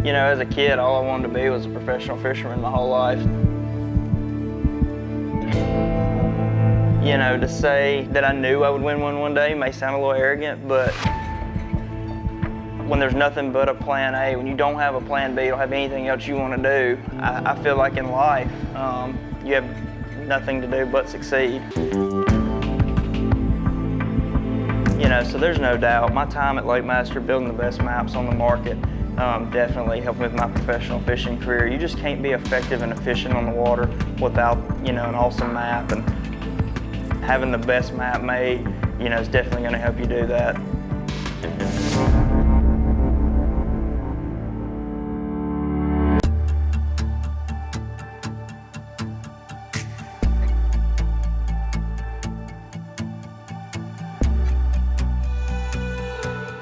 You know, as a kid, all I wanted to be was a professional fisherman my whole life. You know, to say that I knew I would win one day may sound a little arrogant, but when there's nothing but a plan A, when you don't have a plan B, you don't have anything else you want to do, I feel like in life, you have nothing to do but succeed. You know, so there's no doubt, my time at LakeMaster building the best maps on the market definitely helped with my professional fishing career. You just can't be effective and efficient on the water without, you know, an awesome map, and having the best map made, you know, is definitely going to help you do that.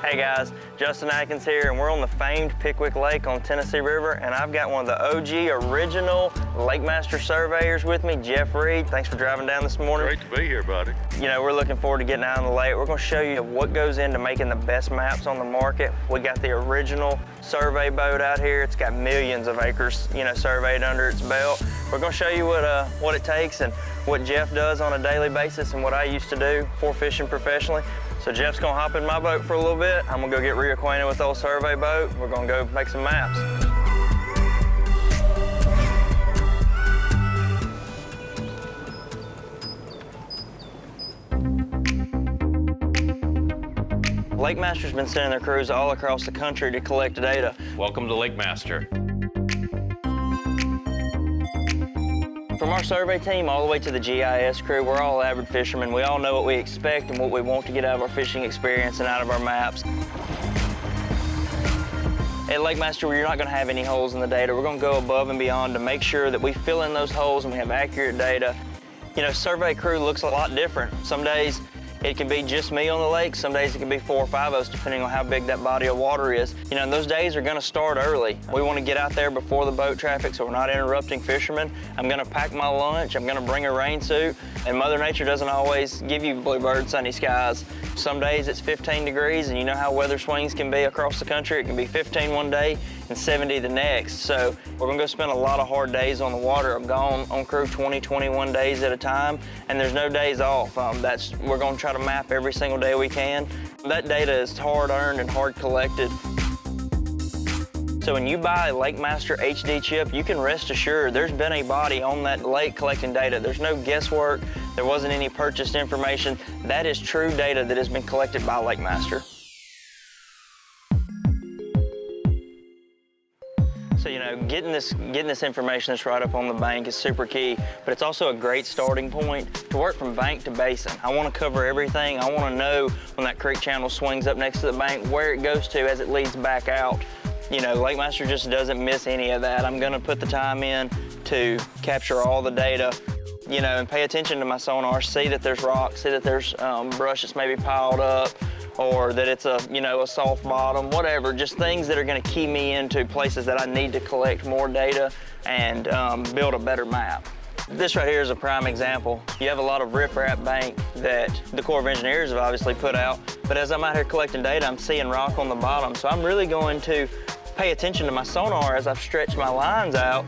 Hey guys, Justin Atkins here, and we're on the famed Pickwick Lake on Tennessee River, and I've got one of the OG original LakeMaster surveyors with me, Jeff Reed. Thanks for driving down this morning. Great to be here, buddy. You know, we're looking forward to getting out on the lake. We're going to show you what goes into making the best maps on the market. We got the original survey boat out here. It's got millions of acres, you know, surveyed under its belt. We're going to show you what it takes and what Jeff does on a daily basis and what I used to do for fishing professionally. So Jeff's gonna hop in my boat for a little bit. I'm gonna go get reacquainted with the old survey boat. We're gonna go make some maps. LakeMaster's been sending their crews all across the country to collect data. Welcome to LakeMaster. From our survey team all the way to the GIS crew, we're all avid fishermen. We all know what we expect and what we want to get out of our fishing experience and out of our maps. At LakeMaster, you're not going to have any holes in the data. We're going to go above and beyond to make sure that we fill in those holes and we have accurate data. You know, survey crew looks a lot different. Some days it can be just me on the lake. Some days it can be 4 or 5 of us, depending on how big that body of water is. You know, and those days are gonna start early. We wanna get out there before the boat traffic so we're not interrupting fishermen. I'm gonna pack my lunch, I'm gonna bring a rain suit, and Mother Nature doesn't always give you bluebird sunny skies. Some days it's 15 degrees, and you know how weather swings can be across the country. It can be 15 one day and 70 the next. So we're gonna go spend a lot of hard days on the water. I'm gone on crew 20, 21 days at a time, and there's no days off. We're gonna try to map every single day we can. That data is hard earned and hard collected. So when you buy a LakeMaster HD chip, you can rest assured there's been a body on that lake collecting data. There's no guesswork. There wasn't any purchased information. That is true data that has been collected by LakeMaster. So, you know, getting this information that's right up on the bank is super key, but it's also a great starting point to work from bank to basin. I want to cover everything. I want to know when that creek channel swings up next to the bank, where it goes to as it leads back out. You know, LakeMaster just doesn't miss any of that. I'm gonna put the time in to capture all the data, you know, and pay attention to my sonar, see that there's rocks, see that there's brush that's maybe piled up, or that it's a, you know, a soft bottom, whatever, just things that are gonna key me into places that I need to collect more data and build a better map. This right here is a prime example. You have a lot of riprap bank that the Corps of Engineers have obviously put out, but as I'm out here collecting data, I'm seeing rock on the bottom, so I'm really going to pay attention to my sonar as I've stretched my lines out.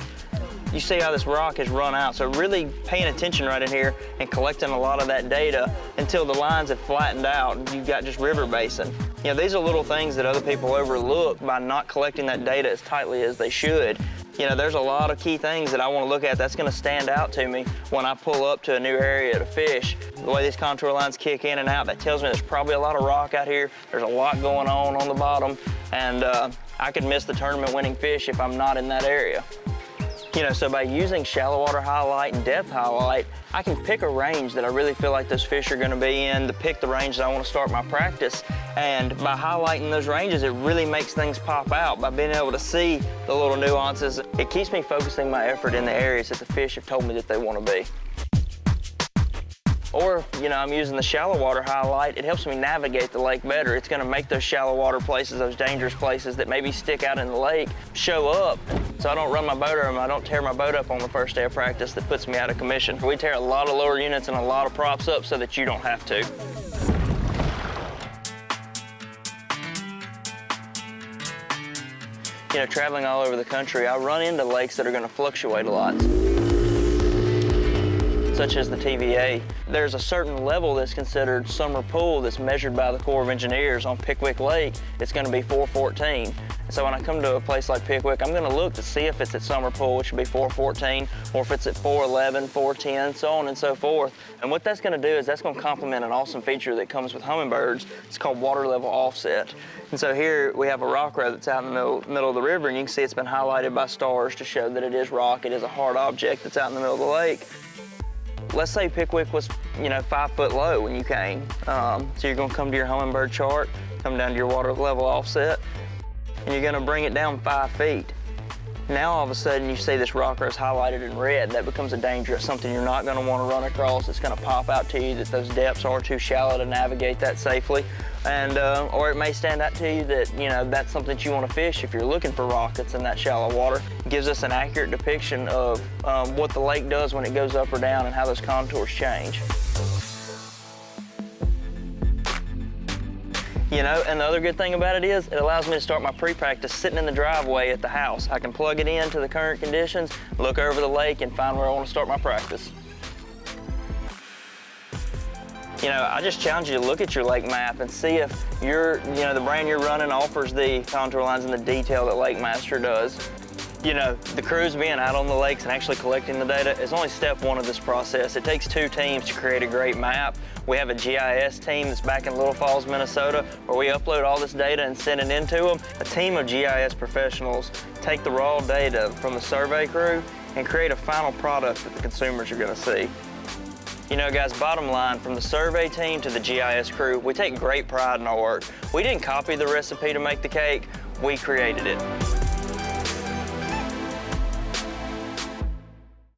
You see how this rock has run out, so really paying attention right in here and collecting a lot of that data until the lines have flattened out and you've got just river basin. You know, these are little things that other people overlook by not collecting that data as tightly as they should. You know, there's a lot of key things that I want to look at that's going to stand out to me when I pull up to a new area to fish. The way these contour lines kick in and out, that tells me there's probably a lot of rock out here. There's a lot going on the bottom, and I could miss the tournament winning fish if I'm not in that area. You know, so by using shallow water highlight and depth highlight, I can pick a range that I really feel like those fish are going to be in, to pick the range that I want to start my practice. And by highlighting those ranges, it really makes things pop out. By being able to see the little nuances, it keeps me focusing my effort in the areas that the fish have told me that they want to be. Or, you know, I'm using the shallow water highlight, it helps me navigate the lake better. It's gonna make those shallow water places, those dangerous places that maybe stick out in the lake, show up. So I don't run my boat or I don't tear my boat up on the first day of practice that puts me out of commission. We tear a lot of lower units and a lot of props up so that you don't have to. You know, traveling all over the country, I run into lakes that are going to fluctuate a lot, such as the TVA. There's a certain level that's considered summer pool that's measured by the Corps of Engineers on Pickwick Lake. It's going to be 414. So when I come to a place like Pickwick, I'm going to look to see if it's at summer pool, which would be 414, or if it's at 411, 410, so on and so forth. And what that's going to do is that's going to complement an awesome feature that comes with Humminbirds. It's called water level offset. And so here we have a rock row that's out in the middle of the river, and you can see it's been highlighted by stars to show that it is rock. It is a hard object that's out in the middle of the lake. Let's say Pickwick was, 5 foot low when you came. So you're going to come to your Humminbird chart, come down to your water level offset, and you're gonna bring it down 5 feet. Now all of a sudden you see this rock row is highlighted in red. That becomes a danger, something you're not gonna wanna run across. It's gonna pop out to you that those depths are too shallow to navigate that safely. And, or it may stand out to you that, that's something that you wanna fish if you're looking for rock that's in that shallow water. It gives us an accurate depiction of what the lake does when it goes up or down and how those contours change. And the other good thing about it is it allows me to start my pre-practice sitting in the driveway at the house. I can plug it into the current conditions, look over the lake, and find where I want to start my practice. I just challenge you to look at your lake map and see if the brand you're running offers the contour lines and the detail that LakeMaster does. The crews being out on the lakes and actually collecting the data is only step one of this process. It takes 2 teams to create a great map. We have a GIS team that's back in Little Falls, Minnesota, where we upload all this data and send it into them. A team of GIS professionals take the raw data from the survey crew and create a final product that the consumers are going to see. Guys, bottom line, from the survey team to the GIS crew, we take great pride in our work. We didn't copy the recipe to make the cake, we created it.